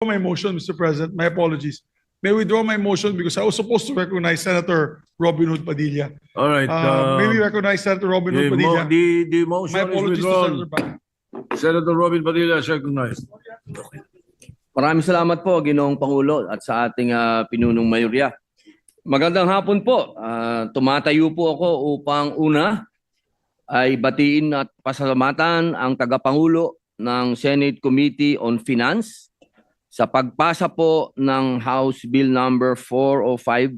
my motion, Mr. President. My apologies. May I withdraw my motion because I was supposed to recognize Senator Robin Hood Padilla. All right. May we recognize Senator Robin Hood Padilla? The My motion is apologies to withdrawn. Senator Bang. Senator Robin Padilla is recognized. Maraming salamat po, Ginoong Pangulo, at sa ating pinunong mayorya. Magandang hapon po. Tumatayo po ako upang una ay batiin at pasalamatan ang tagapangulo ng Senate Committee on Finance sa pagpasa po ng House Bill number 4058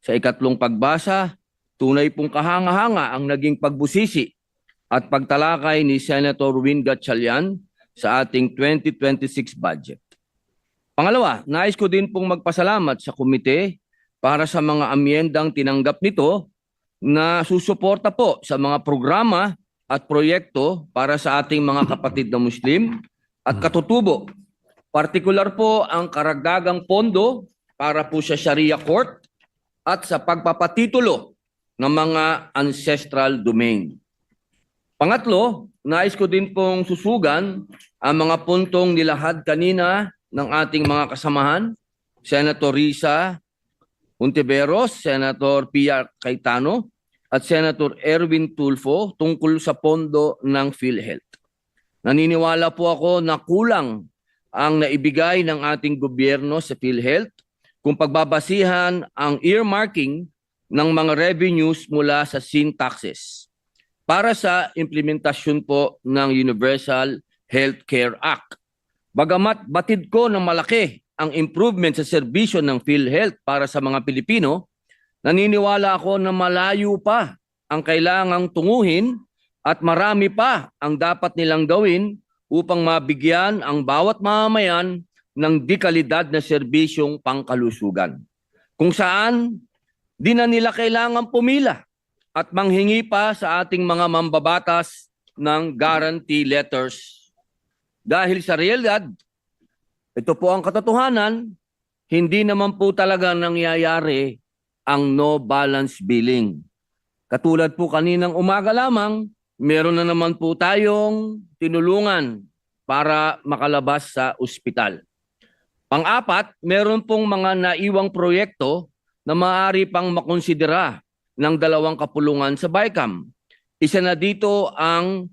sa ikatlong pagbasa. Tunay pong kahanga-hanga ang naging pagbusisi at pagtalakay ni Senator Win Gatchalian sa ating 2026 budget. Pangalawa, nais ko din pong magpasalamat sa komite para sa mga amyendang tinanggap nito na susuporta po sa mga programa at proyekto para sa ating mga kapatid na Muslim at katutubo. Partikular po ang karagdagang pondo para po sa Sharia Court at sa pagpapatitulo ng mga ancestral domain. Pangatlo, nais ko din pong susugan ang mga puntong nilahad kanina ng ating mga kasamahan, Senator Risa Hontiveros, Senator Pia Cayetano, at Senator Erwin Tulfo tungkol sa pondo ng PhilHealth. Naniniwala po ako na kulang ang naibigay ng ating gobyerno sa PhilHealth kung pagbabasihan ang earmarking ng mga revenues mula sa sin taxes para sa implementasyon po ng Universal Healthcare Act. Bagamat batid ko na malaki ang improvement sa serbisyo ng PhilHealth para sa mga Pilipino, naniniwala ako na malayo pa ang kailangang tunguhin at marami pa ang dapat nilang gawin upang mabigyan ang bawat mamamayan ng dekalidad na serbisyong pangkalusugan. Kung saan, di na nila kailangan pumila at manghingi pa sa ating mga mambabatas ng guarantee letters. Dahil sa realidad, ito po ang katotohanan, hindi naman po talaga nangyayari ang no balance billing. Katulad po kaninang umaga lamang, meron na naman po tayong tinulungan para makalabas sa ospital. Pang-apat, meron pong mga naiwang proyekto na maaari pang makonsidera ng dalawang kapulungan sa BICAM. Isa na dito ang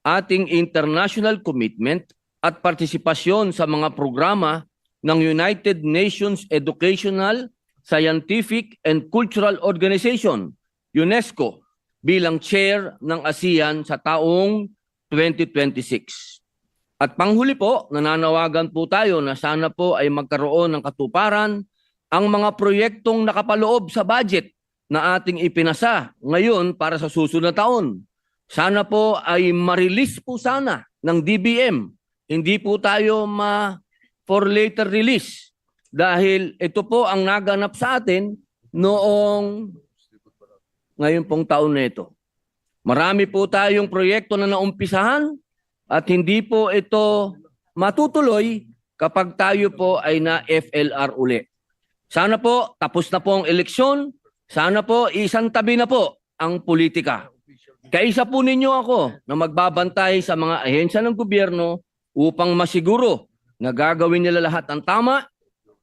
ating international commitment at partisipasyon sa mga programa ng United Nations Educational, Scientific and Cultural Organization, UNESCO, bilang chair ng ASEAN sa taong 2026. At panghuli po, nananawagan po tayo na sana po ay magkaroon ng katuparan ang mga proyektong nakapaloob sa budget na ating ipinasa ngayon para sa susunod na taon. Sana po ay ma-release po sana ng DBM. Hindi po tayo for later release dahil ito po ang naganap sa atin noong ngayon pong taon na ito. Marami po tayong proyekto na naumpisahan at hindi po ito matutuloy kapag tayo po ay na FLR uli. Sana po tapos na po ang eleksyon, sana po isang tabi na po ang politika. Kaisa po ninyo ako na magbabantay sa mga ahensya ng gobyerno upang masiguro na gagawin nila lahat ang tama,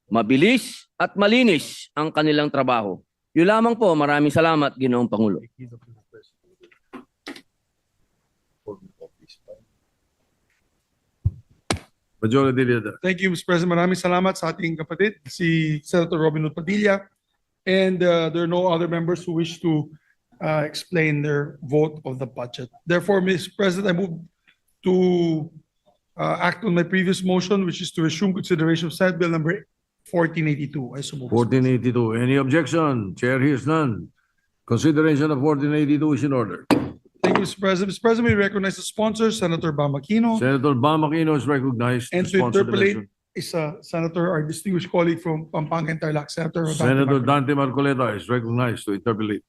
mabilis at malinis ang kanilang trabaho. Yun lamang po, maraming salamat, Ginoong Pangulo. Majority Leader. Thank you, Mr. President. Maraming salamat sa ating kapatid, si Senator Robin Hood Padilla. And there are no other members who wish to explain their vote of the budget. Therefore, Mr. President, I move to act on my previous motion, which is to resume consideration of Senate Bill number 1482. I so move. 1482. Any objection? Chair hears none. Consideration of 1482 is in order. Thank you, Mr. President. Mr. President, we recognize the sponsor, Senator Bam Aquino. Senator Bam Aquino is recognized. And to sponsor the interpolate motion. is Senator, our distinguished colleague from Pampanga and Tarlac, Senator Senator Dante Dante Marcoleta is recognized to interpolate.